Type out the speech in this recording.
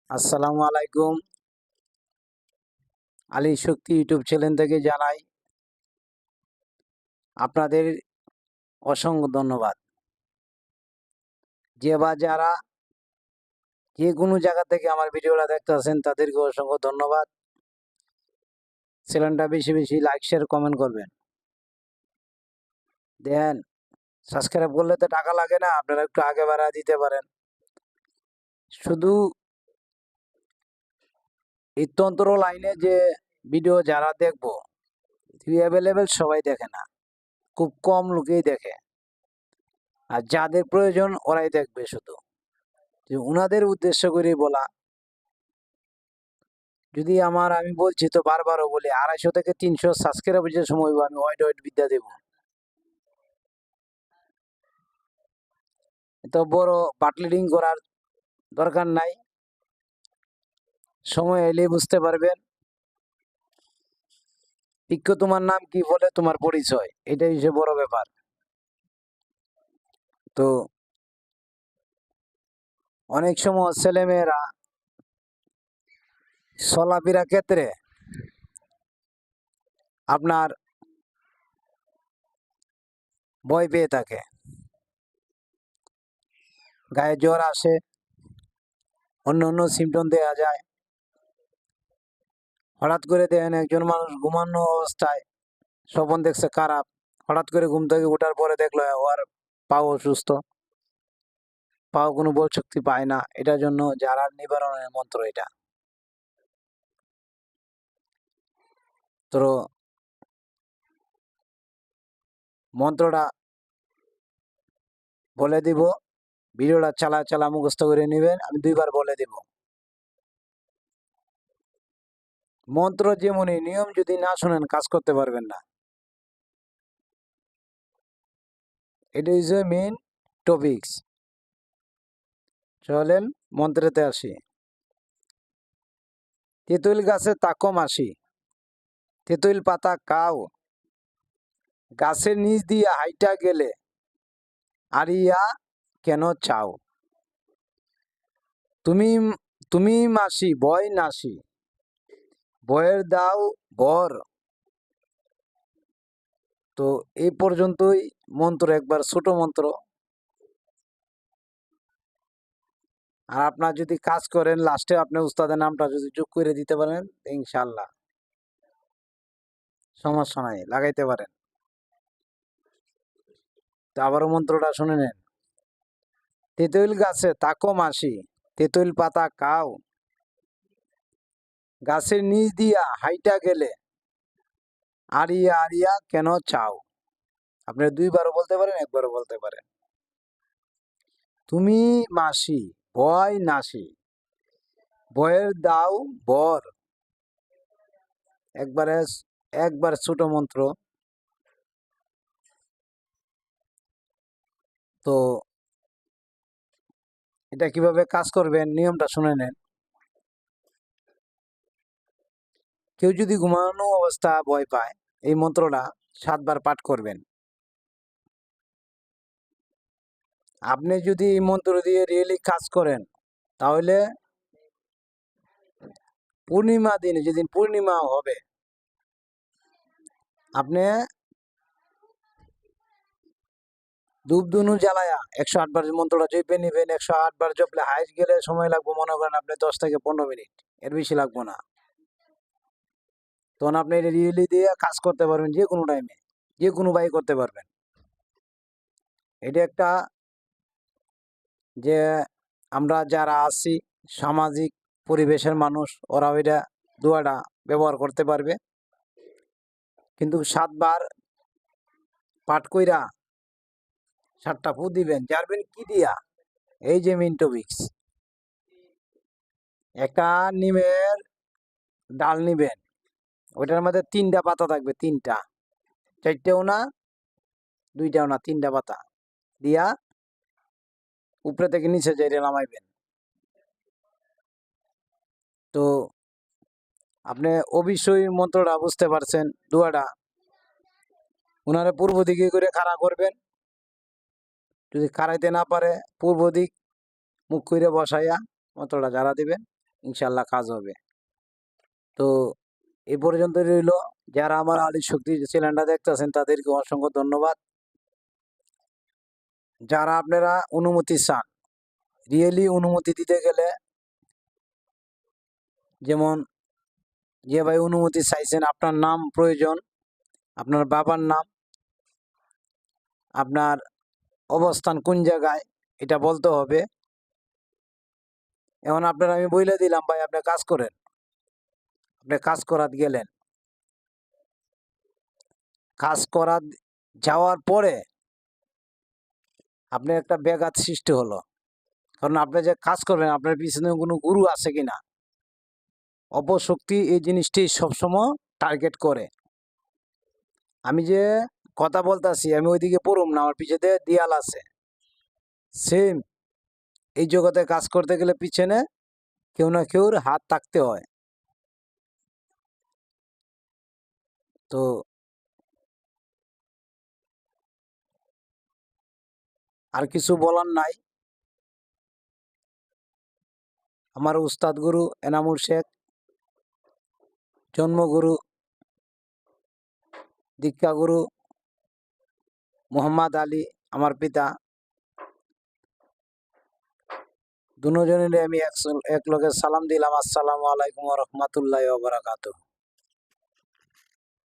আসসালামু আলাইকুম। আলী শক্তি YouTube channel থেকে জানাই আপনাদের অসংখ্য ধন্যবাদ। যে বা যারা যে কোনো জায়গা থেকে আমার ভিডিওটা দেখতেছেন তাদেরকে অসংখ্য ধন্যবাদ। চ্যানেলটা বেশি বেশি লাইক শেয়ার কমেন্ট করবেন। দেন সাবস্ক্রাইব করলে তো টাকা লাগে না, আপনারা একটু আগে বাড়া দিতে পারেন। শুধু এই তন্ত্র লাইনে যে ভিডিও যারা দেখবো অ্যাভেলেবেল সবাই দেখে না, খুব কম লোকেই দেখে। আর যাদের প্রয়োজন ওরাই দেখবে। শুধু যে উনাদের উদ্দেশ্য করে বলা, যদি আমি বলছি তো বারবারও বলি, 250 থেকে 300 সাবস্ক্রাইবার যে সময় আমি ওয়াইড বিদ্যা দেব। এত বড় বাটলিডিং করার দরকার নাই, সময় এলে বুঝতে পারবেন। পিক্ষ তোমার নাম কি বলে তোমার পরিচয়, এটাই হচ্ছে বড় ব্যাপার। তো অনেক সময় ছেলেমেয়েরা চলাফেরা ক্ষেত্রে আপনার ভয় পেয়ে থাকে, গায়ে জ্বর আসে, অন্য অন্য সিমটম দেওয়া যায়। হঠাৎ করে দেখেন একজন মানুষ ঘুমানো অবস্থায় স্বপ্ন দেখছে খারাপ, হঠাৎ করে ঘুম থেকে ওঠার পরে দেখলো ওর পাও অসুস্থ, পাও কোনো বল শক্তি পায় না। এটার জন্য যারা নিবারণের মন্ত্র এটা। তো মন্ত্রটা বলে দিব, ভিডিওটা চালা মুখস্থ করে নেবেন। আমি 2বার বলে দিব। মন্ত্র যেমনই, নিয়ম যদি না শোনেন কাজ করতে পারবেন না। এটা ইজ এ মেইন টপিকস। চলেন মন্ত্রেতে আসি। তেঁতুল গাছে তাকো মাসি, তেঁতুল পাতা কাও, গাছের নিচ দিয়ে হাইটা গেলে আরিয়া কেন চাও? তুমি তুমি মাসি ভয় নাসি, ভয়ের দাও বর। তো এই পর্যন্তই মন্ত্র, একবার ছোট মন্ত্র। আর আপনার যদি কাজ করেন লাস্টে আপনি উস্তাদের নামটা যদি যোগ করে দিতে পারেন ইনশাল্লাহ সমস্যা নাই, লাগাইতে পারেন। তো আবারও মন্ত্রটা শুনে নেন। তেঁতুল গাছে তাকো মাসি, তেঁতুল পাতা কাও, গাছের নিচ দিয়া হাইটা গেলে আরিয়া আরিয়া কেন চাও? আপনি 2বারও বলতে পারেন, একবারও বলতে পারেন। তুমি মাসি ভয় নাসি, ভয়ের দাও বর। একবার ছোট মন্ত্র। তো এটা কিভাবে কাজ করবেন নিয়মটা শুনে নেন। কেউ যদি ঘুমানো অবস্থা ভয় পায়, এই মন্ত্রটা 7বার পাঠ করবেন। আপনি যদি এই মন্ত্র দিয়ে রিয়েলি কাজ করেন, তাহলে পূর্ণিমা দিনে, যেদিন পূর্ণিমা হবে, আপনি ধূপধুনু জ্বালায়া 108 বার মন্ত্রটা জপে নেবেন। 108 বার জপলে হাইস্ট গেলে সময় লাগবে মনে করেন আপনি 10 থেকে 15 মিনিট, এর বেশি লাগবে না। তখন আপনি এটা রিয়েলি দিয়ে কাজ করতে পারবেন, যে কোনো টাইমে যে কোনো ভাই করতে পারবেন। এটা একটা, যে আমরা যারা আছি সামাজিক পরিবেশের মানুষ, ওরাও এটা দোয়াটা ব্যবহার করতে পারবে। কিন্তু 7বার পাঠ কইরা 7টা ফু দিবেন। জানবেন কি দিয়া? এই যে মিন্টোবিক্স, একটা নিমের ডাল নিবেন, ওইটার মধ্যে 3টা পাতা থাকবে, 3টা, 4টেও না, 2টাও না, 3টা পাতা দিয়া উপরে থেকে নিচে যাইরে নামাইবেন। তো আপনি অবশ্যই মন্ত্রটা বুঝতে পারছেন। দোয়াটা উনারে পূর্ব দিকে করে খাড়া করবেন। যদি খাড়াইতে না পারে পূর্ব দিক মুখ করে বসাইয়া মন্ত্রটা ঝাড়া দিবেন। ইনশাল্লাহ কাজ হবে। তো এই পর্যন্ত রইল। যারা আমার আলী শক্তি চ্যানেলটা দেখতেছেন তাদেরকে অসংখ্য ধন্যবাদ। যারা আপনারা অনুমতি চান, রিয়েলি অনুমতি দিতে গেলে, যেমন যে ভাই অনুমতি চাইছেন, আপনার নাম প্রয়োজন, আপনার বাবার নাম, আপনার অবস্থান কোন জায়গায় এটা বলতে হবে। এখন আপনার আমি বলে দিলাম ভাই আপনি কাজ করেন, আপনি কাজ করাত গেলেন, কাজ করা যাওয়ার পরে আপনার একটা ব্যাঘাত সৃষ্টি হলো, কারণ আপনি যে কাজ করবেন আপনার পিছনে কোনো গুরু আছে কিনা। অপশক্তি এই জিনিসটি সবসময় টার্গেট করে। আমি যে কথা বলতেছি আমি ওইদিকে পড়ুম না, আমার পিছনে দেয়াল আছে। সেম এই জগতে কাজ করতে গেলে পিছনে কেউ না কেউর হাত থাকতে হয়। তো আর কিছু বলার নাই। আমার উস্তাদ গুরু এনামুল শেখ, জন্মগুরু দীক্ষা গুরু মোহাম্মদ আলী আমার পিতা, দুজনের আমি এক লগে সালাম দিলাম। আসসালামু আলাইকুম ওয়া রাহমাতুল্লাহি ওয়া বারাকাতুহু।